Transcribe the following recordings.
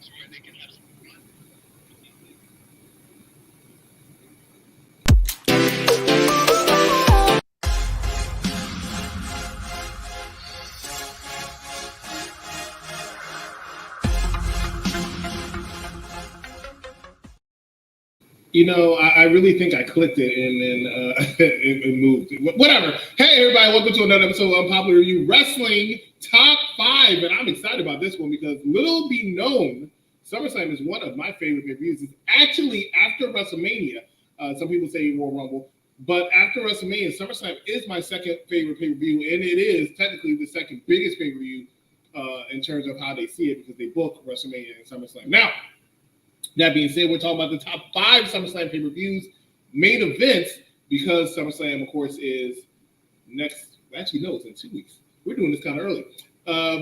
I really think I clicked it and then it moved. Whatever. Hey, everybody, welcome to another episode of Unpopular Review Wrestling Top 5. And I'm excited about this one because little be known, SummerSlam is one of my favorite pay-per-views. It's actually after WrestleMania. Some people say Royal Rumble. But after WrestleMania, SummerSlam is my second favorite pay-per-view. And it is technically the second biggest pay-per-view in terms of how they see it because they book WrestleMania and SummerSlam. Now, that being said, we're talking about the top 5 SummerSlam pay-per-views, main events, because SummerSlam, of course, is next. Actually, no, it's in 2 weeks. We're doing this kind of early.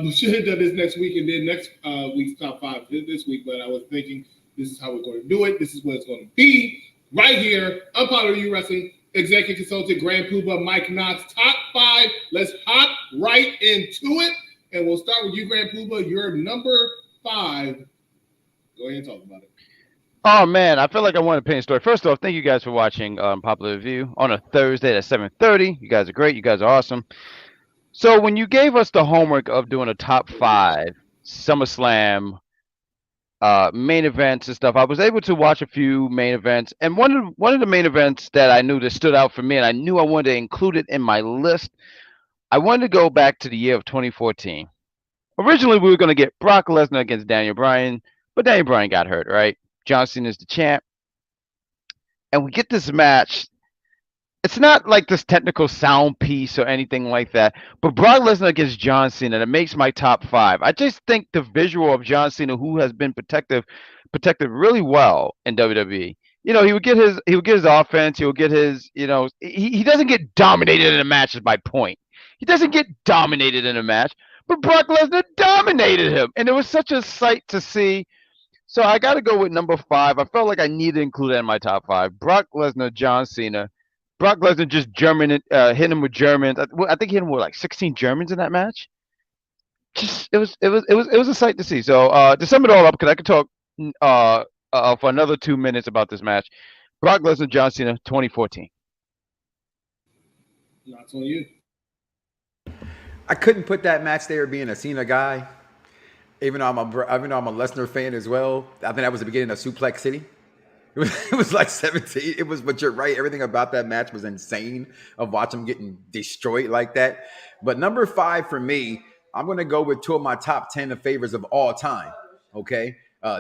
We should have done this next week and then next week's top 5 this week, but I was thinking this is how we're going to do it. This is what it's going to be right here. Unpopular Review Wrestling, Executive Consultant, Grand Poobah, Mike Knox, top 5. Let's hop right into it. And we'll start with you, Grand Poobah. You're number 5. Go ahead and talk about it. Oh, man, I feel like I want to paint a story. First off, thank you guys for watching Popular Review on a Thursday at 7:30. You guys are great. You guys are awesome. So when you gave us the homework of doing a top 5 SummerSlam main events and stuff, I was able to watch a few main events. And one of the main events that I knew that stood out for me, and I knew I wanted to include it in my list, I wanted to go back to the year of 2014. Originally, we were going to get Brock Lesnar against Daniel Bryan, but Daniel Bryan got hurt, right? John Cena is the champ. And we get this match. It's not like this technical sound piece or anything like that, but Brock Lesnar against John Cena, that makes my top 5. I just think the visual of John Cena, who has been protected really well in WWE. He would get his offense, he would get his, he doesn't get dominated in a match is my point. He doesn't get dominated in a match, but Brock Lesnar dominated him. And it was such a sight to see. So I got to go with number 5. I felt like I needed to include that in my top 5. Brock Lesnar, John Cena. Brock Lesnar just hit him with Germans. I think he hit him with like 16 Germans in that match. Just it was a sight to see. So to sum it all up, because I could talk for another 2 minutes about this match. Brock Lesnar, John Cena, 2014. That's on you. I couldn't put that match there being a Cena guy. Even though I'm a Lesnar fan as well, I think that was the beginning of Suplex City. It was like 17. But you're right. Everything about that match was insane of watching him getting destroyed like that. But number 5 for me, I'm going to go with 2 of my top 10 favorites of all time. Okay.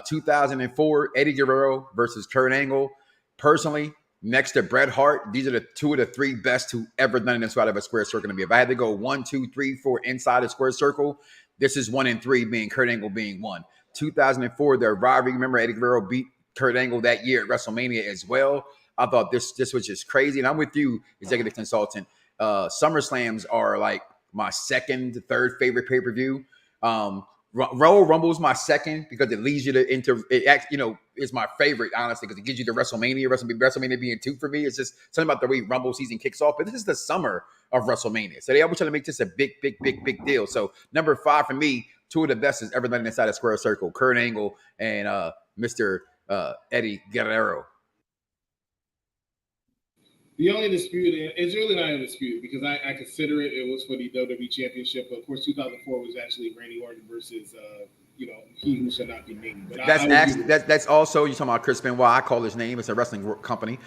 2004, Eddie Guerrero versus Kurt Angle. Personally, next to Bret Hart, these are the 2 of the 3 best who ever done it inside of a square circle to me. If I had to go 1, 2, 3, 4 inside a square circle, this is 1 and 3, being Kurt Angle being 1. 2004, their rivalry. Remember, Eddie Guerrero beat Kurt Angle that year at WrestleMania as well. I thought this was just crazy. And I'm with you, Executive Consultant. SummerSlams are like my second, third favorite pay-per-view. Royal Rumble is my second because it leads you to it's my favorite, honestly, because it gives you the WrestleMania being 2 for me. It's just something about the way Rumble season kicks off. But this is the summer of WrestleMania. So they always try to make this a big deal. So number 5 for me, 2 of the best has ever done inside a square circle, Kurt Angle and Mr. Eddie Guerrero. The only dispute, it's really not a dispute because I consider it was for the WWE Championship. But of course, 2004 was actually Randy Orton versus, he who shall not be named. But that's also, you're talking about Chris Benoit. I call his name. It's a wrestling company.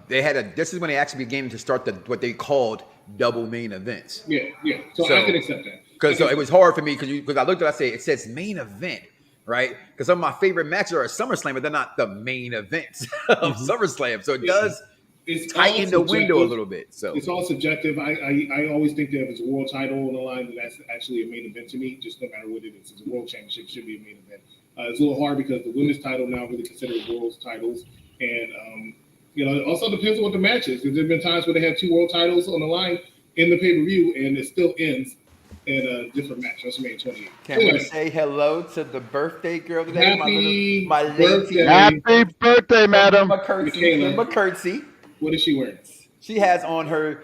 This is when they actually began to start what they called double main events. Yeah. So I can accept that. Because it was hard for me because I looked at it says main event. Right? Because some of my favorite matches are at SummerSlam, but they're not the main events of SummerSlam. So it does tighten the window a little bit. So it's all subjective. I always think that if it's a world title on the line, that's actually a main event to me, just no matter what it is. It's a world championship, it should be a main event. It's a little hard because the women's title now really considered world titles. And, it also depends on what the match is. Because there have been times where they have 2 world titles on the line in the pay-per-view, and it still ends in a different match. WrestleMania 28. Can we say hello to the birthday girl today? Happy my lady. Happy birthday, madam. McCurtsey. What is she wearing? She has on her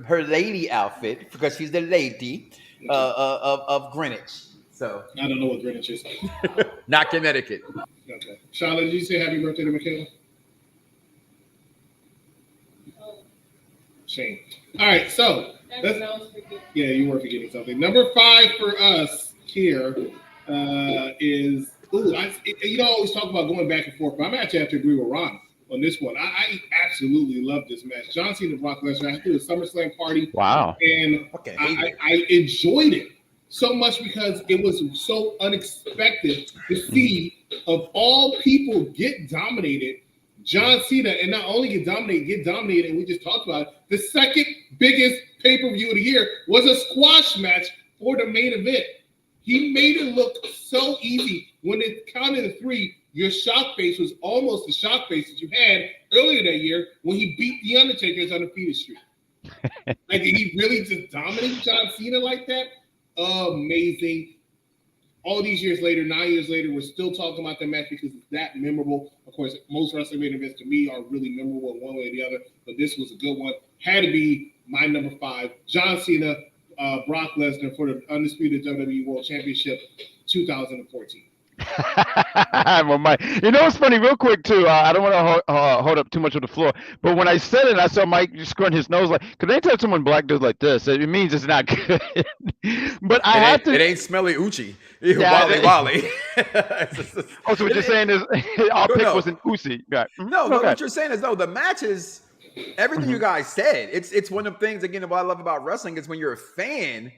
lady outfit because she's the lady of Greenwich. So I don't know what Greenwich is. Not Connecticut. Okay. Charlotte, did you say happy birthday to Michaela? Shame. All right, so yeah, you were forgetting something. Number 5 for us here is you don't always talk about going back and forth, but I'm actually have to agree with Ron on this one. I absolutely love this match. John Cena and Brock Lesnar. I had to do a SummerSlam party. Wow. And I enjoyed it so much because it was so unexpected to see, of all people, get dominated. John Cena, and not only get dominated, and we just talked about it, the second biggest pay-per-view of the year was a squash match for the main event. He made it look so easy. When it counted to 3, your shock face was almost the shock face that you had earlier that year when he beat The Undertaker's undefeated streak. Like, did he really just dominate John Cena like that? Amazing. All these years later, 9 years later, we're still talking about that match because it's that memorable. Of course, most wrestling main events to me are really memorable in one way or the other, but this was a good one. Had to be my number 5. John Cena, Brock Lesnar for the undisputed WWE World Championship 2014. Well, you know what's funny, real quick too. I don't want to hold up too much of the floor, but when I said it, I saw Mike scrunch his nose like, because anytime someone black does like this, it means it's not good. But it ain't smelly Uchi. Yeah, Wally. Oh, so what you're saying is our pick wasn't Uchi. Right. No, what you're saying is, the matches, everything you guys said, it's one of the things, again, what I love about wrestling is when you're a fan,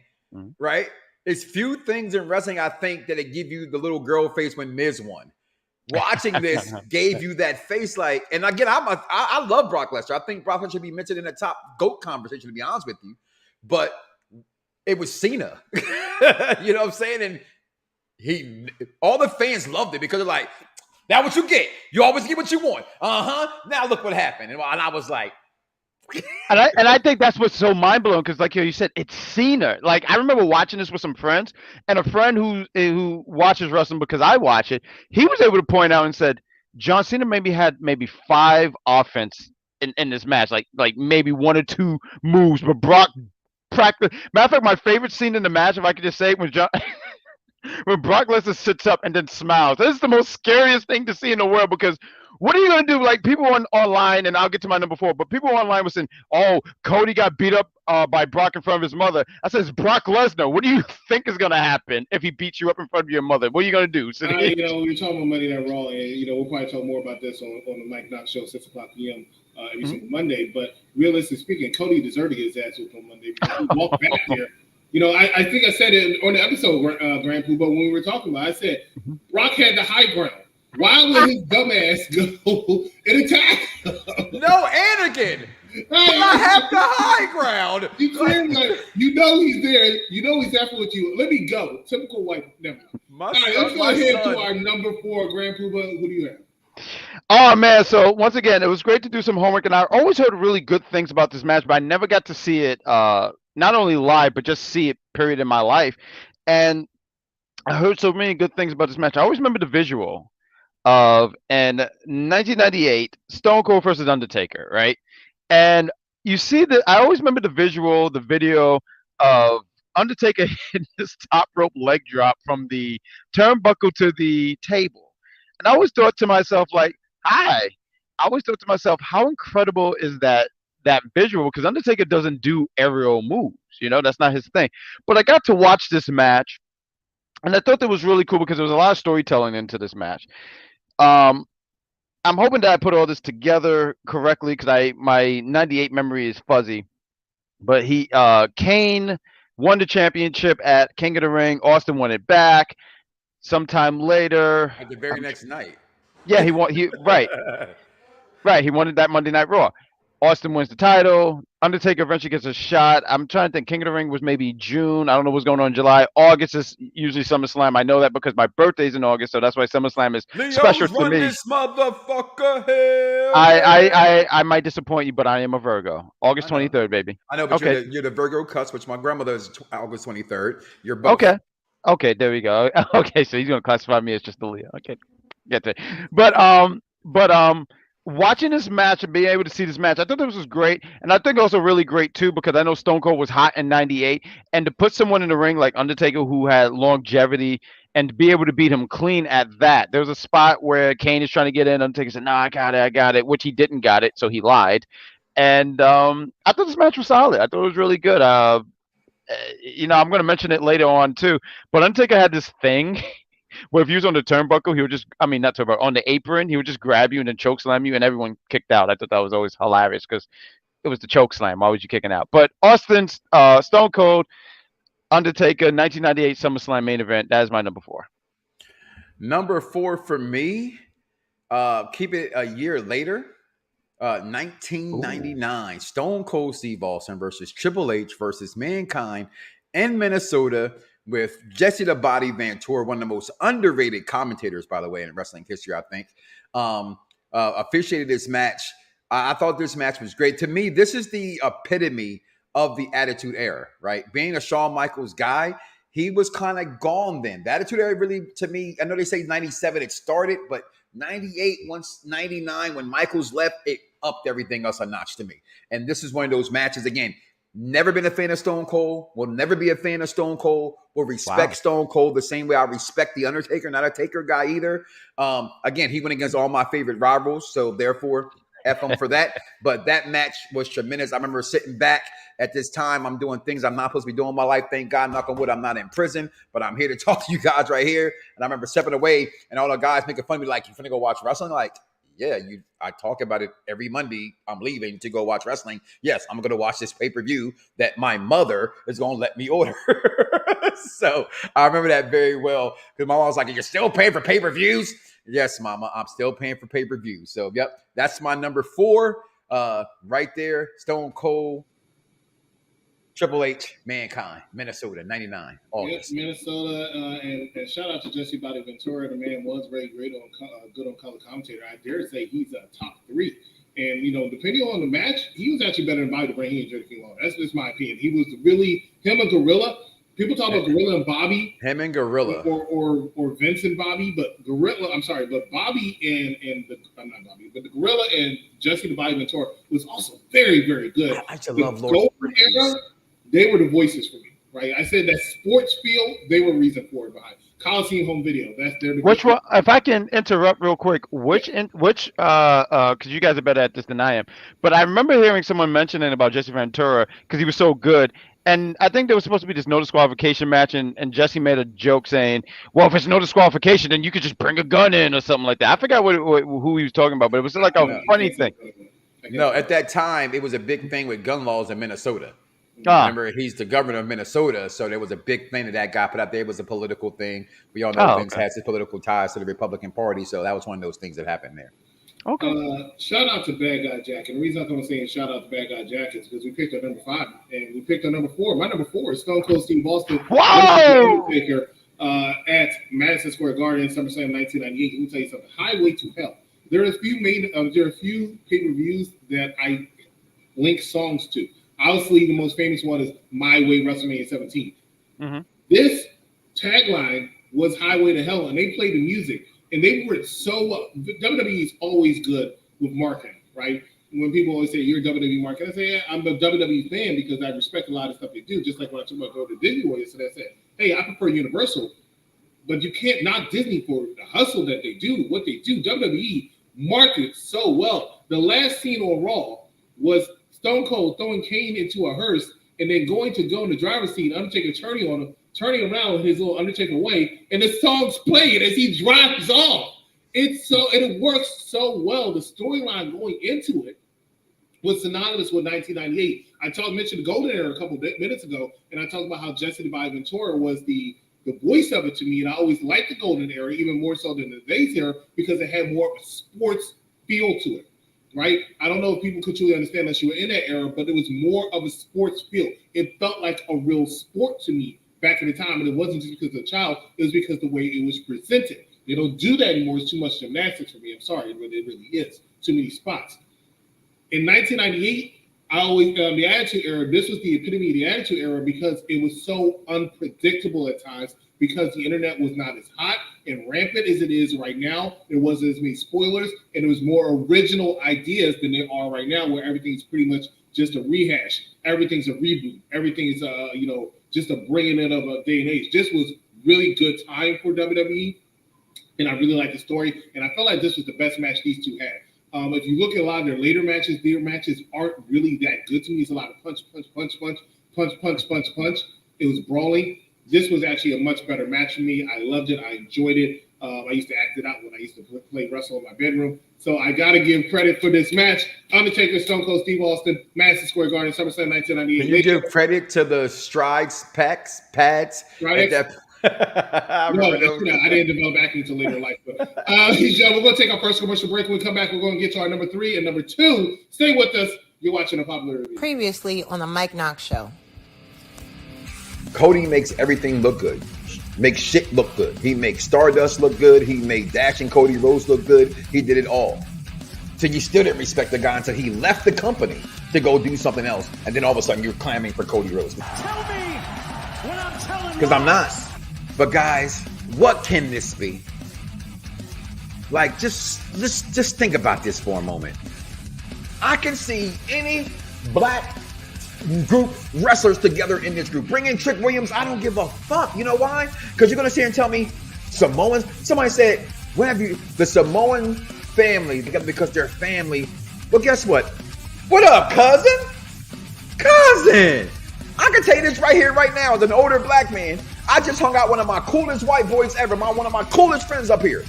right? There's few things in wrestling, I think, that it give you the little girl face when Miz won. Watching this gave you that face, like, and again, I love Brock Lesnar. I think Brock Lesnar should be mentioned in the top GOAT conversation, to be honest with you. But it was Cena. You know what I'm saying? And all the fans loved it because they're like, that's what you get. You always get what you want. Now look what happened. And I was like, and I think that's what's so mind blowing because, like you said, it's Cena. Like, I remember watching this with some friends, and a friend who watches wrestling because I watch it, he was able to point out and said John Cena had 5 offense in this match, like maybe 1 or 2 moves, but Brock practically. Matter of fact, my favorite scene in the match, if I could just say it, was when Brock Lesnar sits up and then smiles. This is the most scariest thing to see in the world because what are you going to do? Like, people online, and I'll get to my number 4, but people online were saying, oh, Cody got beat up by Brock in front of his mother. I said, it's Brock Lesnar. What do you think is going to happen if he beats you up in front of your mother? What are you going to do? We're talking about Monday Night Raw, and, we'll probably talk more about this on the Mike Knox Show, 6 o'clock p.m. Every single Monday. But realistically speaking, Cody deserted his ass on Monday because he walked back there. I think I said it on the episode, Grand Pooh, but when we were talking about it, I said, Brock had the high ground. Why would his dumbass go and attack him? No, Anakin! But I have the high ground. You clearly, he's there. He's after with you. Let me go. Typical white. Never. All right, let's go ahead to our number 4, Grand Pooba. Who do you have? Oh, man. So, once again, it was great to do some homework, and I always heard really good things about this match, but I never got to see it, not only live, but just see it, period, in my life. And I heard so many good things about this match. I always remember the visual of in 1998 Stone Cold versus Undertaker, right? And you see that I always remember the visual, the video of Undertaker hitting this top rope leg drop from the turnbuckle to the table. And I always thought to myself, like, how incredible is that visual? Because Undertaker doesn't do aerial moves, that's not his thing. But I got to watch this match, and I thought that was really cool because there was a lot of storytelling into this match. I'm hoping that I put all this together correctly because my 98 memory is fuzzy. But Kane won the championship at King of the Ring. Austin won it back sometime later. At the very next night. Yeah, he won. Right. He won that Monday Night Raw. Austin wins the title. Undertaker eventually gets a shot. I'm trying to think. King of the Ring was maybe June. I don't know what's going on in July. August is usually SummerSlam. I know that because my birthday's in August, so that's why SummerSlam is special to me. This motherfucker hell. I might disappoint you, but I am a Virgo. August 23rd, baby. I know, but you're the Virgo cusp, which my grandmother is August 23rd. You're both. Okay, there we go. Okay, so he's gonna classify me as just a Leo. Okay, get it. But watching this match and being able to see this match, I thought this was great. And I think also really great too, because I know Stone Cold was hot in 98. And to put someone in the ring like Undertaker who had longevity and to be able to beat him clean at that. There was a spot where Kane is trying to get in. Undertaker said, no, I got it, which he didn't got it. So he lied. And I thought this match was solid. I thought it was really good. I'm going to mention it later on too. But Undertaker had this thing where if he was on the turnbuckle, he would just, I mean, not turnbuckle, on the apron, he would just grab you and then choke slam you, and everyone kicked out. I thought that was always hilarious because it was the choke slam. Why was you kicking out? But Austin's Stone Cold, Undertaker, 1998 SummerSlam main event. That is my number 4. Number 4 for me, keep it a year later, 1999, Ooh. Stone Cold Steve Austin versus Triple H versus Mankind in Minnesota with Jesse the Body Ventura, one of the most underrated commentators, by the way, in wrestling history, I think, officiated this match. I thought this match was great. To me, this is the epitome of the Attitude Era, right? Being a Shawn Michaels guy, he was kind of gone then. The Attitude Era really, to me, I know they say 97 it started, but 98, once 99, when Michaels left, it upped everything else a notch to me. And this is one of those matches, again, never been a fan of Stone Cold, will never be a fan of Stone Cold, will respect Stone Cold the same way I respect The Undertaker, not a Taker guy either. Again, he went against all my favorite rivals, so therefore, F him for that. But that match was tremendous. I remember sitting back at this time. I'm doing things I'm not supposed to be doing in my life. Thank God, knock on wood, I'm not in prison, but I'm here to talk to you guys right here. And I remember stepping away and all the guys making fun of me like, you finna go watch wrestling? Like, yeah, I talk about it every Monday. I'm leaving to go watch wrestling. Yes, I'm going to watch this pay-per-view that my mother is going to let me order. So I remember that very well because my mom was like, you're still paying for pay-per-views? Yes, Mama, I'm still paying for pay-per-view. So, yep, that's my number 4 right there. Stone Cold, Triple H, Mankind, Minnesota, 99, August. Yes, Minnesota, and shout out to Jesse Body Ventura. The man was very great good on color commentator. I dare say he's a top 3. And, depending on the match, he was actually better than Bobby the Brain and Jerry King Lawler. That's just my opinion. He was really, him and Gorilla. People talk about Gorilla and Bobby. Him and Gorilla. Or Vince and Bobby, but Bobby but the Gorilla and Jesse the Body Ventura was also very, very good. I used to love Lord Golden Era, they were the voices for me, right? I said that sports field, they were the reason for it behind Coliseum home video. Which one? If I can interrupt real quick, because you guys are better at this than I am, but I remember hearing someone mentioning about Jesse Ventura because he was so good. And I think there was supposed to be this no disqualification match, and Jesse made a joke saying, well, if it's no disqualification, then you could just bring a gun in or something like that. I forgot who he was talking about, but it was like a funny thing. No, at that time, it was a big thing with gun laws in Minnesota. Remember, he's the governor of Minnesota, so there was a big thing that got put out there. It was a political thing. We all know Vince has his political ties to the Republican Party, so that was one of those things that happened there. Okay. Shout out to Bad Guy Jack. And the reason I'm saying shout out to Bad Guy Jack is because we picked our number 5 and we picked our number 4. My number 4 is Stone Cold Steve Austin. Wow! At Madison Square Garden, SummerSlam 1998. Let me tell you something. Highway to Hell. There are a few pay-per-views that I link songs to. Obviously, the most famous one is My Way WrestleMania 17. Mm-hmm. This tagline was Highway to Hell, and they played the music. And they were so well. WWE is always good with marketing, right? When people always say, you're a WWE marketer, I say, yeah, I'm a WWE fan because I respect a lot of stuff they do. Just like when I talked about going to Disney World yesterday, I said, hey, I prefer Universal. But you can't knock Disney for the hustle that they do, what they do. WWE markets so well. The last scene on Raw was Stone Cold throwing Kane into a hearse and then going to go in the driver's seat, Undertaker turning on him, turning around with his little Undertaker way, and the song's playing as he drives off. It works so well. The storyline going into it was synonymous with 1998. I mentioned the Golden Era a couple of minutes ago, and I talked about how Jesse the Body Ventura was the voice of it to me, and I always liked the Golden Era even more so than the Days Era because it had more of a sports feel to it. Right? I don't know if people could truly understand that you were in that era, but it was more of a sports feel. It felt like a real sport to me back in the time, and it wasn't just because of the child, it was because of the way it was presented. They don't do that anymore. It's too much gymnastics for me. I'm sorry, but it really is. Too many spots. In 1998, I always the Attitude Era. This was the epitome of the Attitude Era because it was so unpredictable at times. Because the internet was not as hot and rampant as it is right now, there wasn't as many spoilers, and there was more original ideas than there are right now, where everything's pretty much just a rehash. Everything's a reboot. Everything is just a bringing in of a day and age. This was really good time for WWE, and I really like the story. And I felt like this was the best match these two had. If you look at a lot of their later matches, their matches aren't really that good to me. It's a lot of punch, punch, punch, punch, punch, punch, punch, punch. It was brawling. This was actually a much better match for me. I loved it. I enjoyed it. I used to act it out when I used to play wrestle in my bedroom. So I got to give credit for this match. Undertaker, Stone Cold Steve Austin, Madison Square Garden, SummerSlam 1998. Can you give credit to the Strides pads? Strides? I didn't develop acting until later in life. But we're going to take our first commercial break. When we come back, we're going to get to our number 3 and number 2. Stay with us. You're watching a popular review. Previously on the Mike Knox Show. Cody makes everything look good. Makes shit look good. He makes Stardust look good. He made Dash and Cody Rhodes look good. He did it all. So you still didn't respect the guy until he left the company to go do something else. And then all of a sudden you're clamoring for Cody Rhodes. Tell me when I'm telling you. Because I'm not. But guys, what can this be? Like, just think about this for a moment. I can see any black group wrestlers together in this group. Bring in Trick Williams. I don't give a fuck. You know why? Because you're going to sit here and tell me Samoans. Somebody said, when have you, the Samoan family, because they're family. Well, guess what? What up, cousin? Cousin! I can tell you this right here, right now, as an older black man. I just hung out one of my coolest white boys ever, one of my coolest friends up here.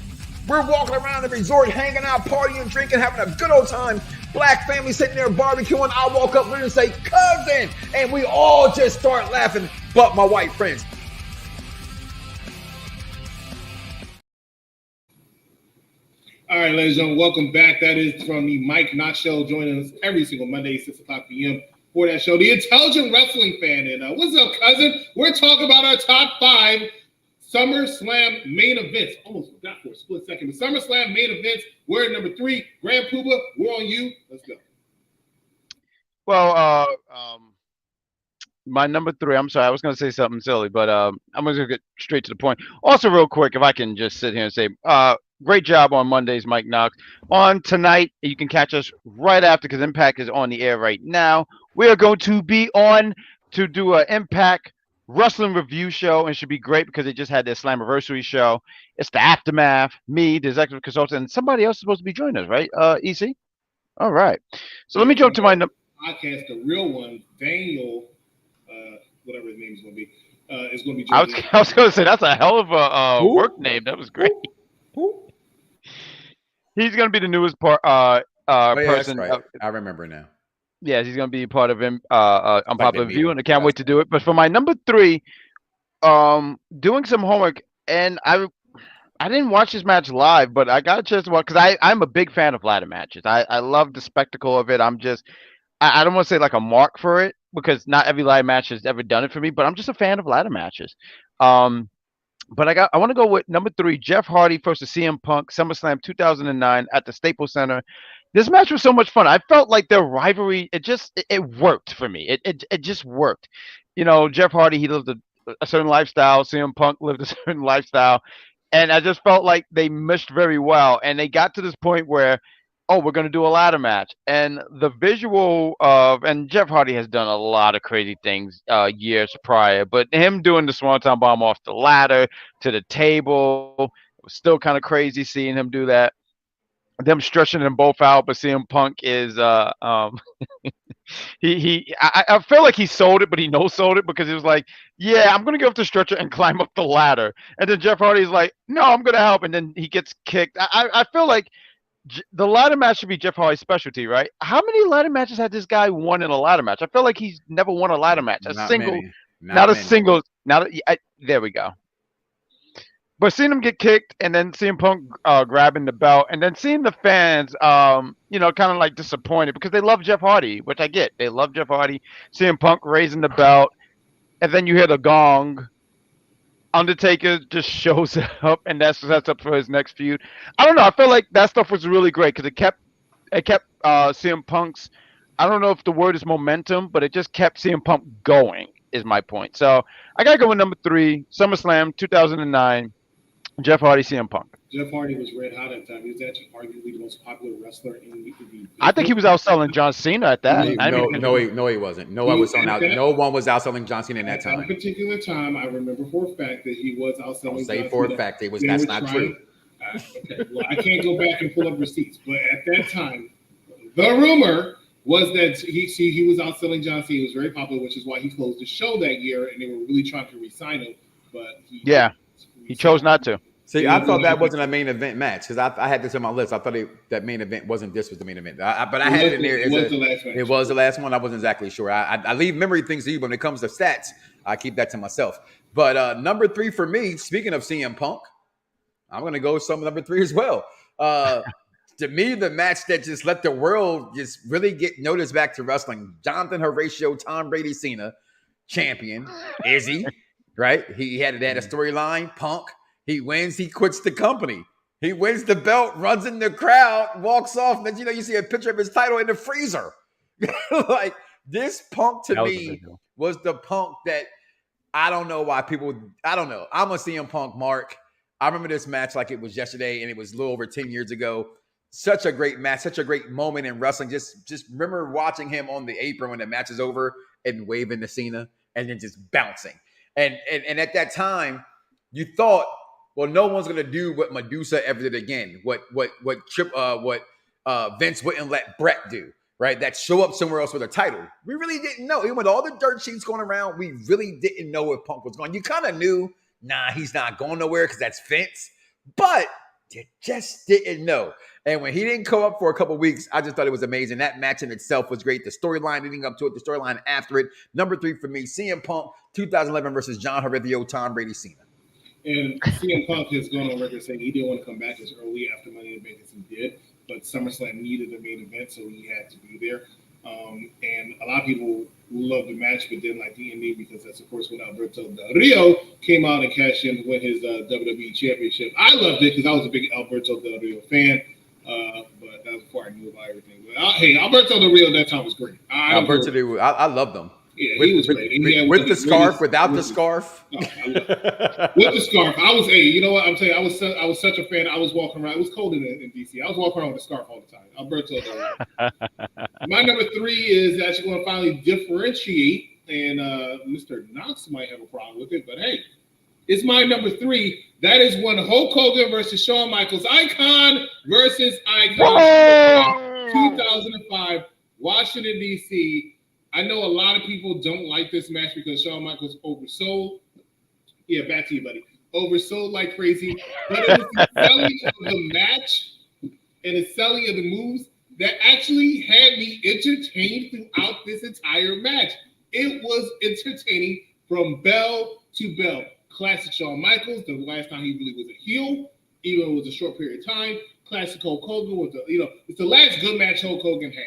We're walking around the resort, hanging out, partying, drinking, having a good old time. Black family sitting there barbecuing. I walk up there and say, cousin, and we all just start laughing, but my white friends. All right, ladies and gentlemen, welcome back. That is from the Mike Knox Show, joining us every single Monday, 6 o'clock p.m. for that show. The Intelligent Wrestling Fan. And what's up, cousin? We're talking about our top 5 SummerSlam main events. Almost forgot for a split second. The SummerSlam main events. We're at number 3. Grand Puba, we're on you. Let's go. Well, my number 3. I'm sorry, I was going to say something silly, but I'm going to get straight to the point. Also, real quick, if I can just sit here and say, great job on Mondays, Mike Knox. On tonight, you can catch us right after because Impact is on the air right now. We are going to be on to do an Impact Wrestling review show, and should be great because they just had their Slammiversary show. It's the Aftermath, me, the executive consultant, and somebody else is supposed to be joining us, right? EC? All right. So let me jump to my podcast, the real one, Daniel, whatever his name is going to be, is going to be joining us. I was going to say, that's a hell of a work name. That was great. He's going to be the newest person. That's right. I remember now. Yes, he's going to be part of Unpopular Review, and I can't wait to do it. But for my number 3, doing some homework, and I didn't watch this match live, but I got a chance to watch because I'm a big fan of ladder matches. I love the spectacle of it. I don't want to say like a mark for it because not every ladder match has ever done it for me, but I'm just a fan of ladder matches. But I want to go with number 3, Jeff Hardy versus CM Punk, SummerSlam 2009 at the Staples Center. This match was so much fun. I felt like their rivalry, it worked for me. It just worked. You know, Jeff Hardy, he lived a certain lifestyle. CM Punk lived a certain lifestyle. And I just felt like they meshed very well. And they got to this point where, we're going to do a ladder match. And the visual and Jeff Hardy has done a lot of crazy things years prior, but him doing the Swanton Bomb off the ladder to the table, it was still kind of crazy seeing him do that. Them stretching them both out, but CM Punk is I feel like he sold it, but he no-sold it because he was like, yeah, I'm gonna go up the stretcher and climb up the ladder. And then Jeff Hardy's like, no, I'm gonna help, and then he gets kicked. I feel like the ladder match should be Jeff Hardy's specialty, right? How many ladder matches had this guy won in a ladder match? I feel like he's never won a ladder match. There we go. But seeing him get kicked and then seeing Punk grabbing the belt and then seeing the fans, kind of like disappointed because they love Jeff Hardy, which I get. They love Jeff Hardy. Seeing Punk raising the belt, and then you hear the gong. Undertaker just shows up, and that sets up for his next feud. I don't know. I feel like that stuff was really great because it kept CM Punk's I don't know if the word is momentum, but it just kept CM Punk going. Is my point. So I gotta go with number 3, SummerSlam 2009, Jeff Hardy, CM Punk. Jeff Hardy was red hot at the time. He was actually arguably the most popular wrestler in the I think he was outselling John Cena at that. He- I No, mean, no, he wasn't. No one was selling out. No one was outselling John Cena in that At that time. particular time, I remember for a fact that he was I'll outselling say John for a Cena. fact They that's were not trying- true. Okay, well, I can't go back and pull up receipts, but at that time, the rumor was that he was outselling John Cena. He was very popular, which is why he closed the show that year, and they were really trying to re-sign him, but he chose not to. See, I thought that wasn't a main event match because I had this on my list. I thought that main event wasn't this was the main event. But I had it in there. It was the last match. It was the last one. I wasn't exactly sure. I leave memory things to you, but when it comes to stats, I keep that to myself. But number 3 for me, speaking of CM Punk, I'm going to go with number 3 as well. To me, the match that just let the world just really get noticed back to wrestling, Jonathan Horatio, Tom Brady, Cena, champion, Izzy, right? He had a storyline, Punk. He wins, he quits the company. He wins the belt, runs in the crowd, walks off, and then you see a picture of his title in the freezer. Like this Punk to me was the Punk that I don't know why people. I don't know. I'm a CM Punk mark. I remember this match like it was yesterday, and it was a little over 10 years ago. Such a great match, such a great moment in wrestling. Just remember watching him on the apron when the match is over and waving to Cena and then just bouncing. And at that time, you thought, well, no one's gonna do what Medusa ever did again. What Vince wouldn't let Brett do, right? That show up somewhere else with a title. We really didn't know. Even with all the dirt sheets going around, we really didn't know where Punk was going. You kind of knew, nah, he's not going nowhere because that's Vince, but you just didn't know. And when he didn't come up for a couple weeks, I just thought it was amazing. That match in itself was great. The storyline leading up to it, the storyline after it. Number 3 for me, CM Punk, 2011 versus John Horatio, Tom Brady, Cena. And CM Punk has gone on record saying he didn't want to come back as early after Money in the Bank as he did, but SummerSlam needed the main event, so he had to be there. And a lot of people loved the match, but didn't like the ending because that's, of course, when Alberto Del Rio came out and cashed in to win his WWE Championship. I loved it because I was a big Alberto Del Rio fan, but that was before I knew about everything. But hey, Alberto Del Rio at that time was great. I loved him. Yeah, with, he was with, great. With the scarf, without the scarf. With the scarf. You know what I'm saying? I was such a fan. I was walking around. It was cold in DC. I was walking around with a scarf all the time. Alberto Del Rio. My number 3 is actually going to finally differentiate, and Mr. Knox might have a problem with it, but hey, it's my number 3. That is when Hulk Hogan versus Shawn Michaels, Icon versus Icon, 2005, Washington, D.C. I know a lot of people don't like this match because Shawn Michaels oversold. Yeah, back to you, buddy. Oversold like crazy. But it was the selling of the match and the selling of the moves that actually had me entertained throughout this entire match. It was entertaining from bell to bell. Classic Shawn Michaels, the last time he really was a heel, even though it was a short period of time. Classic Hulk Hogan with it's the last good match Hulk Hogan had.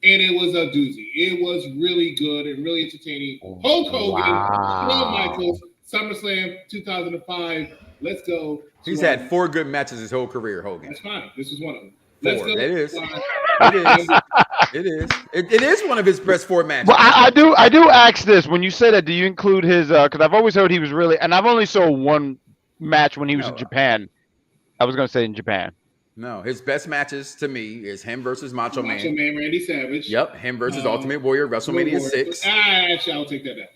And it was a doozy. It was really good and really entertaining. Hulk Hogan, Shawn Michaels, SummerSlam 2005. Let's go. He's had 4 good matches his whole career, Hogan. That's fine. This is one of them. 4. Let's go. It is. It is. It is one of his best 4 matches. Well, I do ask this. When you say that, do you include his because I've always heard he was really, and I've only saw one match when he was in Japan. I was going to say in Japan. No, his best matches to me is him versus Macho Man. Macho Man Randy Savage. Yep, him versus Ultimate Warrior, WrestleMania 6. Actually, I'll take that down.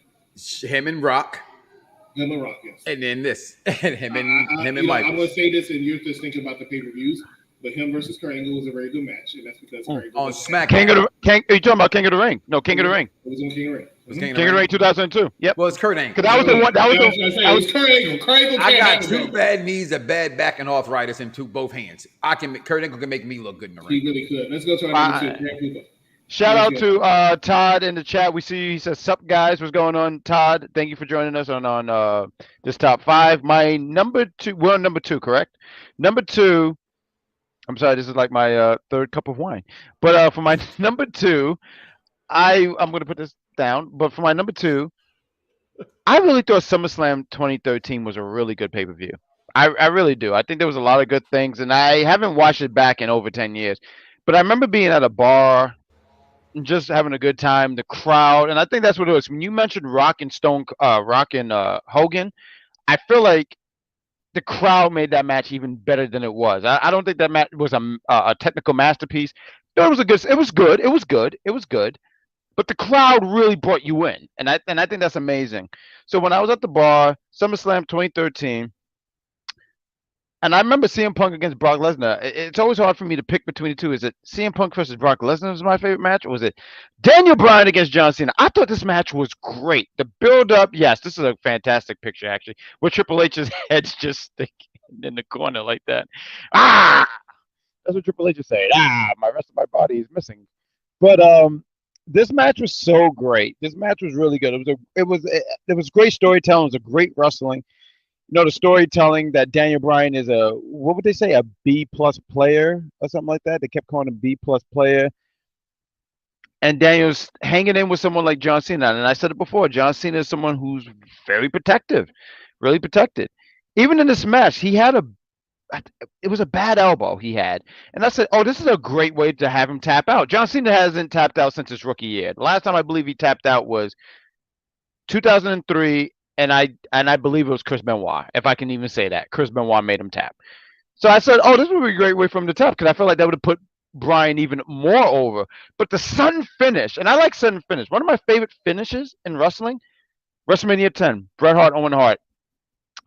Him and Rock. Him and Rock, yes. And then this. And him and Michael. I'm going to say this, and you're just thinking about the pay-per-views, but him versus Kurt Angle was a very good match, and that's because Kurt Angle on SmackDown. Are you talking about King of the Ring? No, King of the Ring. It was on King of the Ring. King of the Ring 2002. Yep. Well, it's Kurt Angle. That was the one. That was Kurt Angle. Kurt Angle. I got 2 bad knees, a bad back, and arthritis in both hands. Kurt Angle can make me look good in the ring. He really could. Let's go to our number 2. Shout out to Todd in the chat. We see you. He says, "Sup guys, what's going on?" Todd, thank you for joining us on this top 5. My number 2. We're on number 2, correct? Number 2. I'm sorry, this is like my 3rd cup of wine. But for my number 2, I'm going to put this down. But for my number 2, I really thought SummerSlam 2013 was a really good pay-per-view. I really do. I think there was a lot of good things, and I haven't watched it back in over 10 years. But I remember being at a bar and just having a good time. The crowd, and I think that's what it was. When you mentioned Rock and Hogan, I feel like the crowd made that match even better than it was. I don't think that match was a technical masterpiece. No, it was a good. It was good. It was good. It was good. But the crowd really brought you in, and I think that's amazing. So when I was at the bar, SummerSlam 2013, and I remember CM Punk against Brock Lesnar. It's always hard for me to pick between the two. Is it CM Punk versus Brock Lesnar was my favorite match, or was it Daniel Bryan against John Cena? I thought this match was great. The build up, yes, this is a fantastic picture actually, where Triple H's head's just sticking in the corner like that. Ah, that's what Triple H is saying. Ah, my rest of my body is missing. But this match was so great. This match was really good. It was great storytelling. It was a great wrestling. The storytelling that Daniel Bryan is a, what would they say, a B plus player or something like that. They kept calling him B plus player, and Daniel's hanging in with someone like John Cena. And I said it before, John Cena is someone who's very protective, really protected. Even in this match, it was a bad elbow he had, and I said, "Oh, this is a great way to have him tap out." John Cena hasn't tapped out since his rookie year. The last time I believe he tapped out was 2003, and I believe it was Chris Benoit, if I can even say that. Chris Benoit made him tap. So I said, "Oh, this would be a great way for him to tap," because I feel like that would have put Bryan even more over. But the sudden finish, and I like sudden finish. One of my favorite finishes in wrestling, WrestleMania 10, Bret Hart, Owen Hart.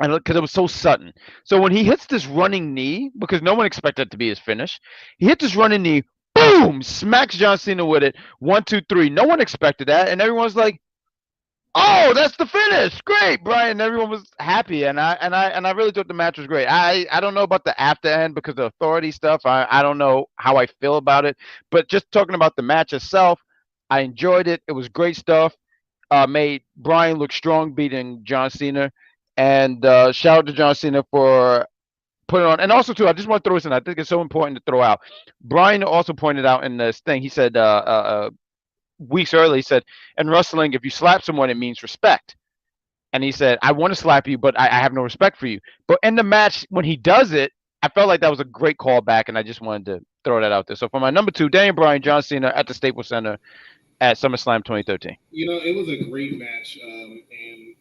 And because it was so sudden. So when he hits this running knee, because no one expected it to be his finish, he hit this running knee, boom, smacks John Cena with it. 1, 2, 3. No one expected that, and everyone's like, "Oh, that's the finish! Great, Brian!" Everyone was happy, and I really thought the match was great. I don't know about the after end because of authority stuff. I don't know how I feel about it, but just talking about the match itself, I enjoyed it. It was great stuff. Made Brian look strong, beating John Cena, and shout out to John Cena for putting on. And also too, I just want to throw this in. I think it's so important to throw out. Brian also pointed out in this thing. He said weeks earlier, he said, in wrestling, if you slap someone, it means respect. And he said, I want to slap you, but I have no respect for you. But in the match, when he does it, I felt like that was a great callback, and I just wanted to throw that out there. So for my number 2, Daniel Bryan, John Cena at the Staples Center at SummerSlam 2013. It was a great match, and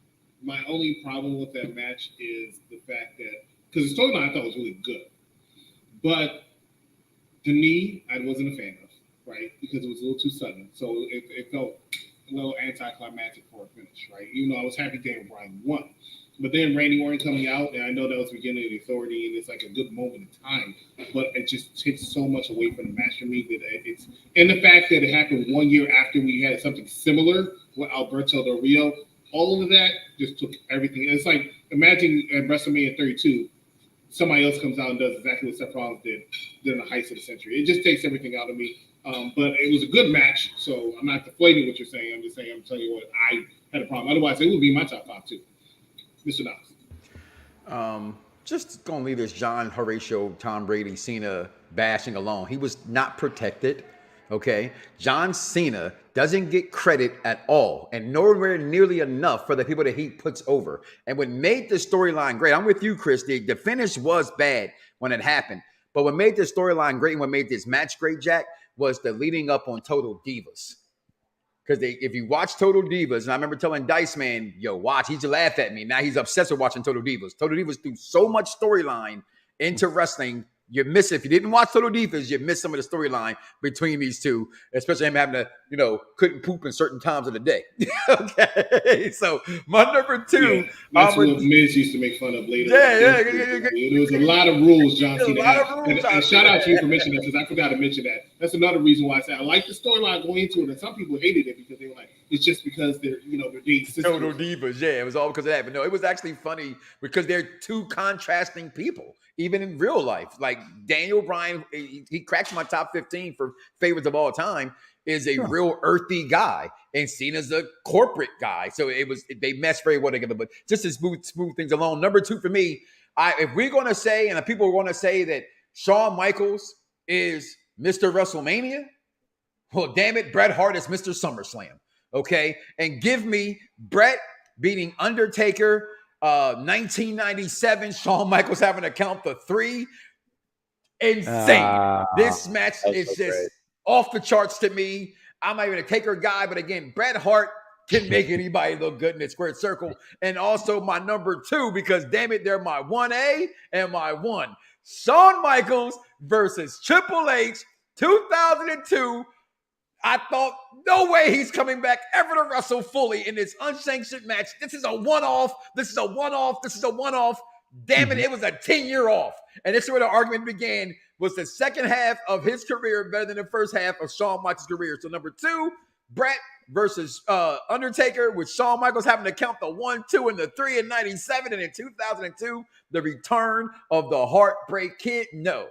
my only problem with that match is the fact that because the storyline I thought was really good, but the knee I wasn't a fan of, right? Because it was a little too sudden, so it felt a little anticlimactic for a finish, right? Even though I was happy Daniel Bryan won. But then Randy Orton coming out, and I know that was the beginning of the authority, and it's like a good moment in time, but it just takes so much away from the match for me that it's, and the fact that it happened 1 year after we had something similar with Alberto Del Rio, all of that just took everything. It's like, imagine at WrestleMania 32, somebody else comes out and does exactly what Seth Rollins did during the heights of the century. It just takes everything out of me. But it was a good match, so I'm not deflating what you're saying. I'm just saying, I'm telling you what I had a problem. Otherwise, it would be my top 5 too. Mr. Knox. Just gonna leave this John Horatio, Tom Brady, Cena bashing alone. He was not protected. Okay, John Cena doesn't get credit at all, and nowhere nearly enough for the people that he puts over. And what made the storyline great, I'm with you, Chris. The finish was bad when it happened, but what made the storyline great and what made this match great, Jack, was the leading up on Total Divas. Because if you watch Total Divas, and I remember telling Dice Man, yo, watch, he used to laugh at me. Now he's obsessed with watching Total Divas. Total Divas threw so much storyline into wrestling. You miss it. If you didn't watch Total Divas, you miss some of the storyline between these two, especially him having to, couldn't poop in certain times of the day. Okay. So my number 2. Yeah, that's what Miz used to make fun of later. Yeah. There was a lot of rules John Cena had. And shout out to you for mentioning that, because I forgot to mention that. That's another reason why I said I like the storyline going into it, and some people hated it because they were like, it's just because they're dating sisters. Total Divas, yeah, it was all because of that. But no, it was actually funny because they're two contrasting people, even in real life. Like Daniel Bryan, he cracks my top 15 for favorites of all time, is a real earthy guy, and Cena's a corporate guy. So they meshed very well together. But just to smooth things along, number 2 for me, if we're going to say, and people are going to say that Shawn Michaels is Mr. WrestleMania, well, damn it, Bret Hart is Mr. SummerSlam. Okay, and give me Bret beating Undertaker, 1997. Shawn Michaels having to count the 3. Insane. This match is just off the charts to me. I'm not even a Taker guy, but again, Bret Hart can make anybody look good in the squared circle. And also my number 2, because damn it, they're my 1A and my 1. Shawn Michaels versus Triple H, 2002. I thought, no way he's coming back ever to wrestle fully in this unsanctioned match. This is a one-off. This is a one-off. This is a one-off. Damn it, it was a 10-year off. And this is where the argument began. Was the second half of his career better than the first half of Shawn Michaels' career? So number 2, Bret versus Undertaker, with Shawn Michaels having to count the 1, 2, and the 3 in 97. And in 2002, the return of the Heartbreak Kid. No,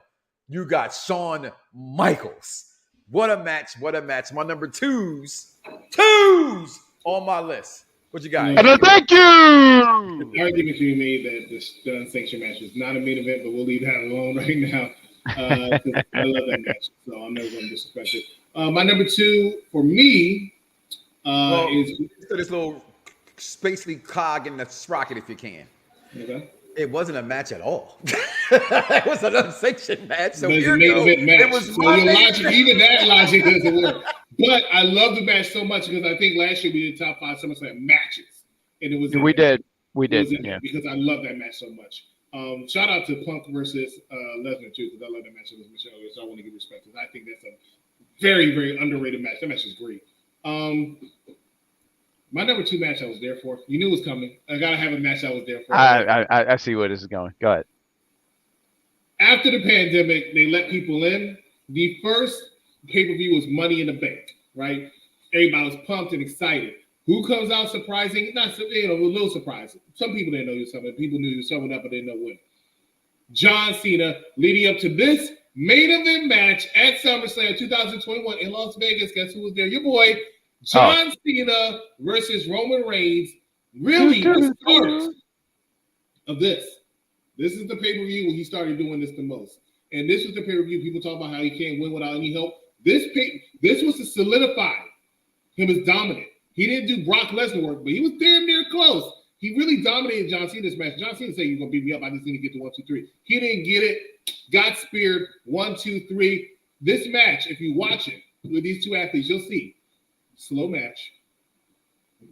you got Shawn Michaels. What a match. What a match. My number twos on my list. What you got? Thank you. The argument you made that the unsanctioned match was not a main event, but we'll leave that alone right now. I love that match, so I'm never going to disrespect it. My number 2 for me is this little spacely cog in the sprocket, if you can. Okay. It wasn't a match at all. It was an unsanctioned match. So it was a main event match. It was so your logic, even that logic doesn't work. But I love the match so much because I think last year we did top 5 SummerSlam matches, and it was We did. Yeah. Because I love that match so much. Shout out to Punk versus Lesnar too, because I love that match. It was Michelle, so I want to give respect to that. I think that's a very, very underrated match. That match is great. My number 2 match I was there for. You knew it was coming. I gotta have a match I was there for. I see where this is going. Go ahead. After the pandemic, they let people in. The first pay-per-view was Money in the Bank, right? Everybody was pumped and excited. Who comes out surprising? Not a little surprising. Some people didn't know he was coming. People knew he was showing up, but they didn't know when. John Cena, leading up to this main event match at SummerSlam 2021 in Las Vegas. Guess who was there? Your boy, John Cena versus Roman Reigns. Really, the start of this. This is the pay-per-view where he started doing this the most. And this was the pay-per-view. People talk about how he can't win without any help. This was to solidify him as dominant. He didn't do Brock Lesnar work, but he was damn near close. He really dominated John Cena's match. John Cena said, "You're going to beat me up. I just need to get to 1, 2, 3." He didn't get it. Got speared. 1, 2, 3. This match, if you watch it with these two athletes, you'll see. Slow match.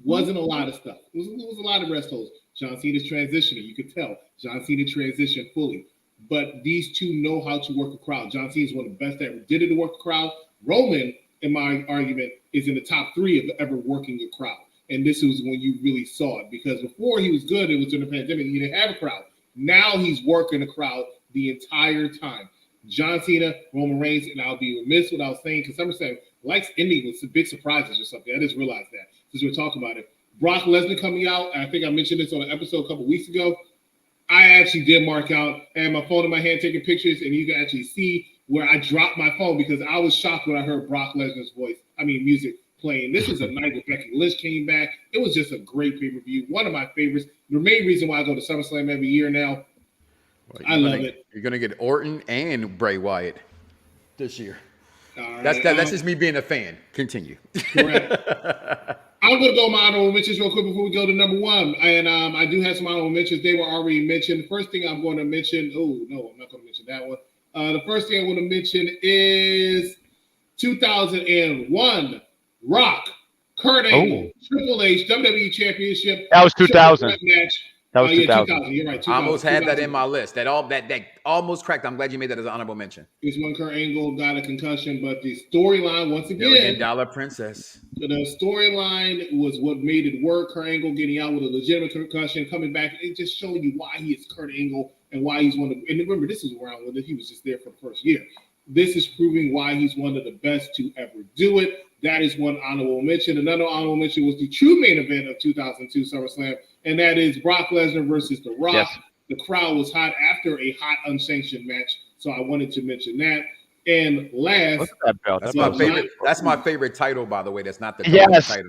Wasn't a lot of stuff. It was a lot of rest holds. John Cena's transitioning. You could tell. John Cena transitioned fully. But these two know how to work a crowd. John Cena is one of the best that ever did it to work a crowd. Roman, in my argument, is in the top 3 of ever working a crowd. And this was when you really saw it. Because before he was good, it was during the pandemic. He didn't have a crowd. Now he's working a crowd the entire time. John Cena, Roman Reigns, and I'll be remiss without saying, because SummerSlam likes ending with some big surprises or something. I just realized that since we're talking about it. Brock Lesnar coming out, I think I mentioned this on an episode a couple weeks ago. I actually did mark out. I had my phone in my hand taking pictures, and you can actually see where I dropped my phone because I was shocked when I heard Brock Lesnar's music playing. This was a night where Becky Lynch came back. It was just a great pay-per-view. One of my favorites. The main reason why I go to SummerSlam every year now. I love it. You're going to get Orton and Bray Wyatt this year. Right, that's just me being a fan. Continue. Correct. I'm going to go my honorable mentions real quick before we go to number 1. And I do have some honorable mentions. They were already mentioned. The first thing I'm going to mention, I'm not going to mention that one. The first thing I want to mention is 2001, Rock, Kurt Angle, Triple H, WWE Championship. That was 2000. Match. That was 2000. You're right. 2000, I almost had that in my list. That almost cracked. I'm glad you made that as an honorable mention. It's when Kurt Angle got a concussion, but the storyline, once again, Dollar Princess. The storyline was what made it work. Kurt Angle getting out with a legitimate concussion, coming back, it just showing you why he is Kurt Angle and why he's one of. And remember, this is around when he was just there for the first year. This is proving why he's one of the best to ever do it. That is one honorable mention. Another honorable mention was the true main event of 2002 SummerSlam, and that is Brock Lesnar versus The Rock. Yes. The crowd was hot after a hot unsanctioned match, so I wanted to mention that. And last, that's my favorite title, by the way. That's not the title.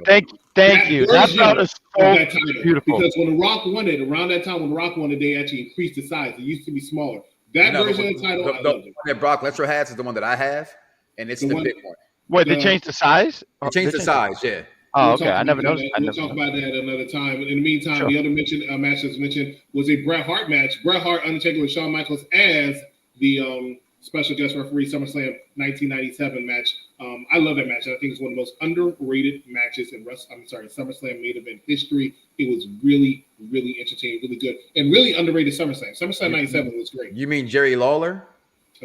Thank you. That belt is so beautiful. Because when The Rock won it, around that time when The Rock won it, they actually increased the size. It used to be smaller. That version of the title, I love it. That Brock Lesnar has is the one that I have, and it's the big one. Wait, they changed the size? They changed the size, yeah. Oh, okay. I never noticed. We'll talk about that another time. In the meantime, the other match that's mentioned was a Bret Hart match. Bret Hart, Undertaker with Shawn Michaels as the special guest referee, SummerSlam 1997 match. I love that match. I think it's one of the most underrated matches in SummerSlam main event history. It was really, really entertaining, really good, and really underrated SummerSlam. SummerSlam '97 was great. You mean Jerry Lawler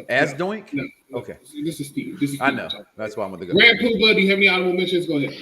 as No, Doink? No. Okay. This is Steve. This is Steve. I know. That's why I'm with the good. Grand Poobah, do you have any honorable mentions? Go ahead.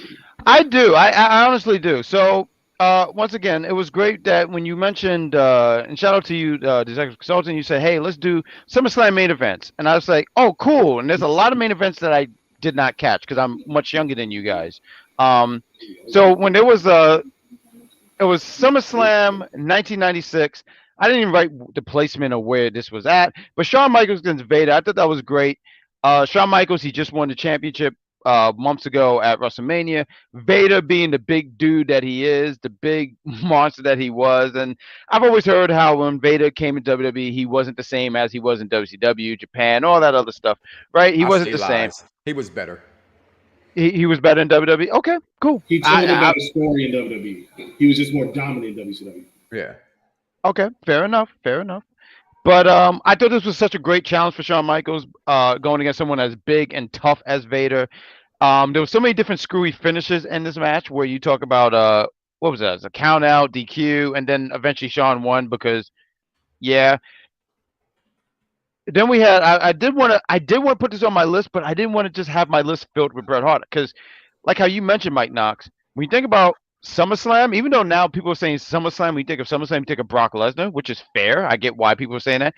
I do. I honestly do. So once again, it was great that when you mentioned and shout out to you, the executive consultant, you said, "Hey, let's do SummerSlam main events," and I was like, "Oh, cool!" And there's a lot of main events that I did not catch because I'm much younger than you guys. So when there was it was SummerSlam 1996. I didn't even write the placement of where this was at, but Shawn Michaels against Vader, I thought that was great. Shawn Michaels, he just won the championship months ago at WrestleMania. Vader being the big dude that he is, the big monster that he was, and I've always heard how when Vader came in WWE, he wasn't the same as he was in WCW, Japan, all that other stuff, right? He wasn't the same. He was better. He was better in WWE. Okay, cool. He told a better story in WWE. He was just more dominant in WCW. Yeah. Okay, fair enough. But I thought this was such a great challenge for Shawn Michaels, going against someone as big and tough as Vader. There were so many different screwy finishes in this match where you talk about what was that? It was a count out, DQ, and then eventually Shawn won because yeah. Then we had I did want to put this on my list, but I didn't want to just have my list filled with Bret Hart because, like how you mentioned, Mike Knox, when you think about SummerSlam, even though now people are saying SummerSlam, when you think of SummerSlam, you think of Brock Lesnar, which is fair. I get why people are saying that.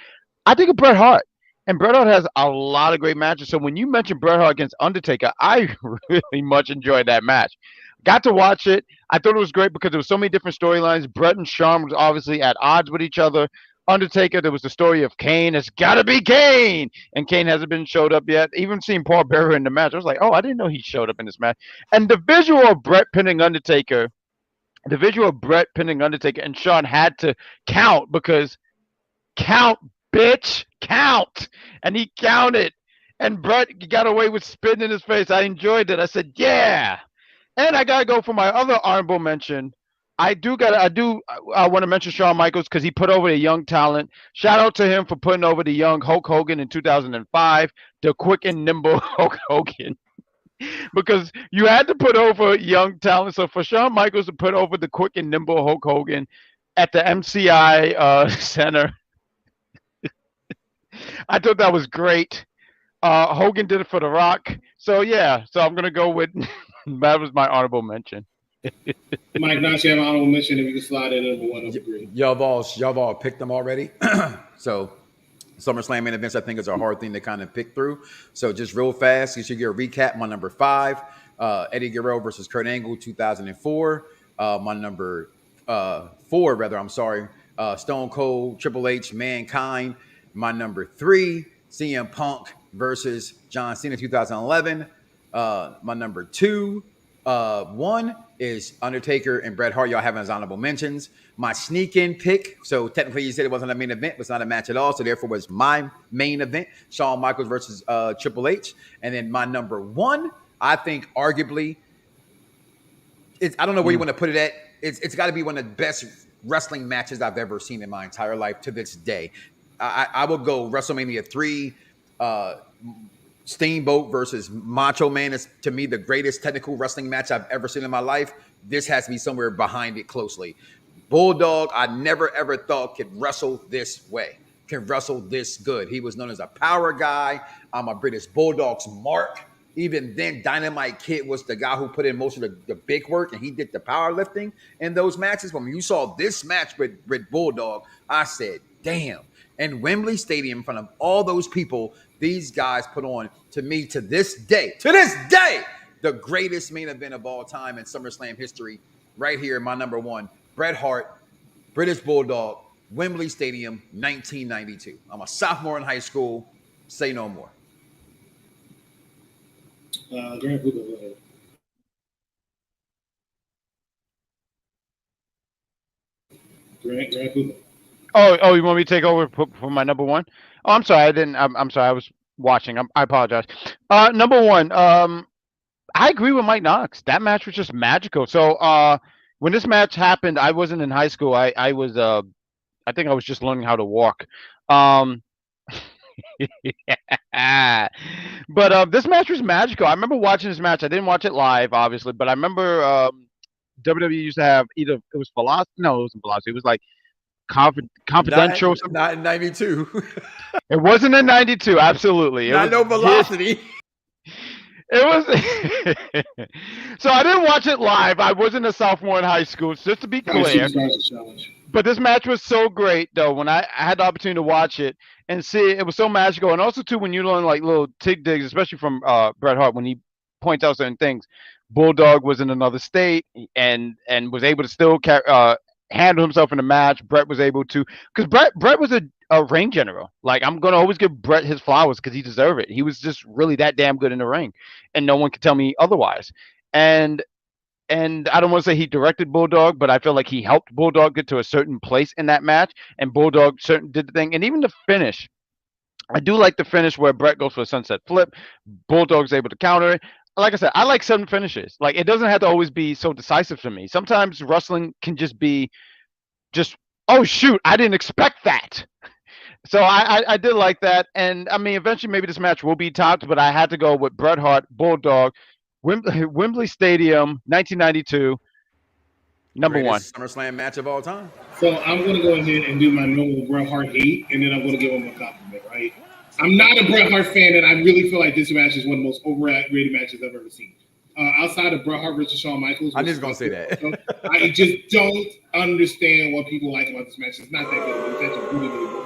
I think of Bret Hart. And Bret Hart has a lot of great matches. So when you mentioned Bret Hart against Undertaker, I really much enjoyed that match. Got to watch it. I thought it was great because there was so many different storylines. Bret and Shawn was obviously at odds with each other. Undertaker, there was the story of Kane. It's got to be Kane. And Kane hasn't been showed up yet. Even seeing Paul Bearer in the match, I was like, oh, I didn't know he showed up in this match. And the visual of Bret pinning Undertaker, and Shawn had to count because count, bitch, count. And he counted. And Bret got away with spitting in his face. I enjoyed it. I said, yeah. And I got to go for my other honorable mention. I want to mention Shawn Michaels because he put over a young talent. Shout out to him for putting over the young Hulk Hogan in 2005, the quick and nimble Hulk Hogan. Because you had to put over young talent. So for Shawn Michaels to put over the quick and nimble Hulk Hogan at the MCI Center, I thought that was great. Hogan did it for The Rock. So yeah, so I'm gonna go with that was my honorable mention. Mike, now you have an honorable mention if you can slide in number one of three. Y'all all picked them already. So SummerSlam main events, I think, is a hard thing to kind of pick through. So just real fast, you should get a recap. My number 5, Eddie Guerrero versus Kurt Angle, 2004. My number 4, rather, I'm sorry, Stone Cold, Triple H, Mankind. My number 3, CM Punk versus John Cena, 2011. My number 2, 1 is Undertaker and Bret Hart. Y'all having as honorable mentions. My sneak-in pick. So technically, you said it wasn't a main event, but it's not a match at all. So therefore, was my main event: Shawn Michaels versus Triple H. And then my number 1, I think, arguably, I don't know where you want to put it at. It's got to be one of the best wrestling matches I've ever seen in my entire life to this day. I will go WrestleMania 3. Steamboat versus Macho Man is, to me, the greatest technical wrestling match I've ever seen in my life. This has to be somewhere behind it closely. Bulldog, I never, ever thought could wrestle this way, can wrestle this good. He was known as a power guy. I'm a British Bulldog's mark. Even then, Dynamite Kid was the guy who put in most of the big work, and he did the powerlifting in those matches. When you saw this match with Bulldog, I said, damn. And Wembley Stadium, in front of all those people, these guys put on, to me, to this day, the greatest main event of all time in SummerSlam history. Right here, my number 1, Bret Hart, British Bulldog, Wembley Stadium, 1992. I'm a sophomore in high school. Say no more. Grand Poobah, go ahead. Grand Poobah. Oh, you want me to take over for my number 1? Oh, I'm sorry, I didn't. I'm sorry, I was watching. I apologize. Number 1. I agree with Mike Knox. That match was just magical. So when this match happened, I wasn't in high school. I was I think I was just learning how to walk. But this match was magical. I remember watching this match. I didn't watch it live, obviously, but I remember WWE used to have either it was Velocity. No, it wasn't Velocity. It was like Confidential. Or something. Not in '92. It wasn't in '92. Absolutely, it Not was no velocity. It was. So I didn't watch it live. I wasn't a sophomore in high school, just to be clear. But this match was so great, though. When I had the opportunity to watch it and see it, was so magical. And also, too, when you learn like little tig digs, especially from Bret Hart, when he points out certain things. Bulldog was in another state and was able to still handle himself in the match. Bret was able to, because Bret was a ring general. Like, I'm gonna always give Bret his flowers because he deserved it. He was just really that damn good in the ring, and no one could tell me otherwise. And I don't want to say he directed Bulldog, but I feel like he helped Bulldog get to a certain place in that match, and Bulldog did the thing, and even the finish. I do like the finish where Bret goes for a sunset flip. Bulldog's able to counter it. Like I said, I like sudden finishes. Like, it doesn't have to always be so decisive for me. Sometimes wrestling can just be oh shoot, I didn't expect that. So I did like that, and I mean, eventually maybe this match will be topped, but I had to go with Bret Hart, Bulldog, Wembley Stadium, 1992, number one. SummerSlam match of all time. So I'm going to go ahead and do my normal Bret Hart hate, and then I'm going to give him a compliment, right? I'm not a Bret Hart fan, and I really feel like this match is one of the most overrated matches I've ever seen. Outside of Bret Hart versus Shawn Michaels. I'm just going to say that. I just don't understand what people like about this match. It's not that good. It's actually really, really good.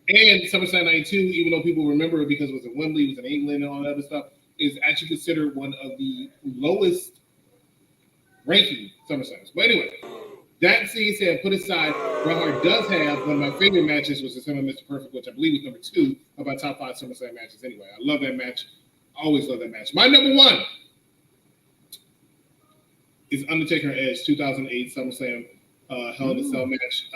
And SummerSlam 92, even though people remember it because it was in Wembley, it was in England and all that other stuff, is actually considered one of the lowest ranking SummerSlams. But anyway, that being said, put aside, Bret Hart does have one of my favorite matches, was the Son of Mr. Perfect, which I believe was number 2 of my top 5 SummerSlam matches anyway. I love that match. Always love that match. My number 1 is Undertaker and Edge 2008 SummerSlam Hell in a Cell match.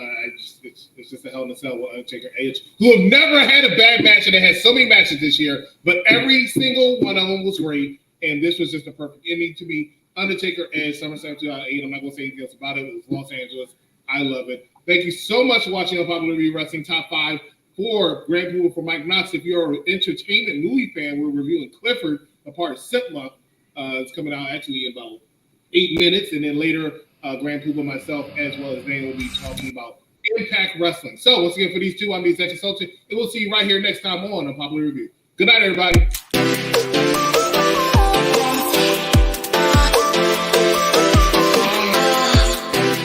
It's just a Hell in a Cell with Undertaker and Edge, who have never had a bad match, and they had so many matches this year, but every single one of them was great, and this was just a perfect ending to me. Undertaker Edge SummerSlam 2008. I'm not going to say anything else about it. It was Los Angeles. I love it. Thank you so much for watching Unpopular Review Wrestling Top 5 for Grand Poobah for Mike Knox. If you're an entertainment movie fan, we're reviewing Clifford, a part of Simba. It's coming out actually in about 8 minutes, and then later, Grand Poobah, myself, as well as Dane will be talking about Impact Wrestling. So once again, for these two, I'm the Executive Sultan, and we'll see you right here next time on Unpopular Review. Good night, everybody.